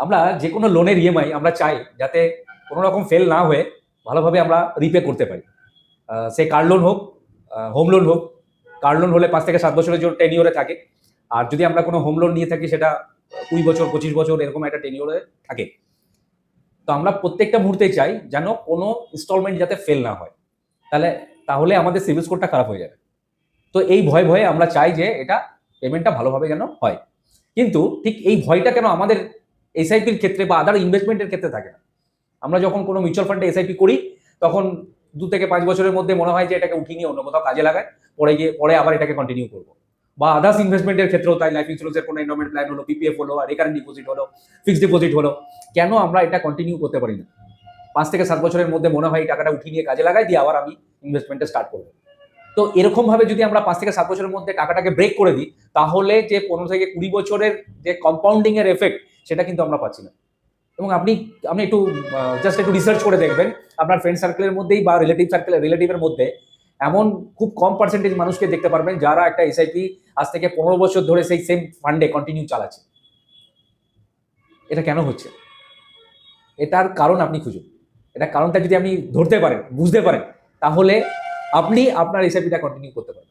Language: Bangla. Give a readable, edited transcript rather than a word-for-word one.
আমরা যে কোনো লোনের ইএমআই আমরা চাই যাতে কোনো রকম ফেল না হয়ে ভালোভাবে আমরা রিপে করতে পারি। সে কার লোন হোক, হোম লোন হোক। কার লোন হলে 5 থেকে 7 বছরের জন্য টেনিওরে থাকে। আর যদি আমরা কোনো হোম লোন নিয়ে থাকি সেটা 20 বছর 25 বছর এরকম একটা টেনিওরে থাকে। তো আমরা প্রত্যেকটা মুহূর্তে চাই যেন কোনো ইনস্টলমেন্ট যাতে ফেল না হয়, তাহলে আমাদের সিভিল স্কোরটা খারাপ হয়ে যাবে। তো এই ভয়ে ভয়ে আমরা চাই যে এটা পেমেন্টটা ভালোভাবে যেন হয়। কিন্তু ঠিক এই ভয়টা কেন আমাদের এসআইপির ক্ষেত্রে বা আদার ইনভেস্টমেন্টের ক্ষেত্রে থাকে না? আমরা যখন কোনো মিউচুয়াল ফান্ডে এসআইপি করি তখন 2 থেকে 5 বছরের মধ্যে মনে হয় যে এটাকে উঠিয়ে নিয়ে অন্য কোথাও কাজে লাগায়, পরে আবার এটাকে কন্টিনিউ করবো। বা আদার্স ইনভেস্টমেন্টের ক্ষেত্রেও তাই, লাইফ ইন্স্যুরেন্সের কোনো এন্ডোমেন্ট প্ল্যান হলো, পিপিএফ হলো, আর রিকারেন্ট ডিপোজিট হলো, ফিক্সড ডিপোজিট হলো, কেন আমরা এটা কন্টিনিউ করতে পারি না? 5 থেকে 7 বছরের মধ্যে মনে হয় এই টাকাটা উঠিয়ে নিয়ে কাজে লাগাই দিয়ে আবার আমি ইনভেস্টমেন্টটা স্টার্ট করবো। তো এরকম ভাবে যদি আমরা 5 থেকে 7 বছরের মধ্যে টাকাটাকে ব্রেক করে দিই তাহলে যে 15 থেকে 20 বছরের যে কম্পাউন্ডিং এর এফেক্ট সেটা কিন্তু আমরা পাচ্ছি না। এবং আপনি একটু জাস্ট একটু রিসার্চ করে দেখবেন আপনার ফ্রেন্ড সার্কেলের মধ্যেই বা রিলেটিভের মধ্যে এমন খুব কম পার্সেন্টেজ মানুষকে দেখতে পারবেন যারা একটা এসআইপি আজ থেকে 15 বছর ধরে সেই সেম ফান্ডে কন্টিনিউ চালাচ্ছে। এটা কেন হচ্ছে? এটার কারণ আপনি খুঁজুন। এটার কারণটা যদি আপনি ধরতে পারেন, বুঝতে পারেন, তাহলে আপনি আপনার এসআইপিটা কন্টিনিউ করতে পারেন।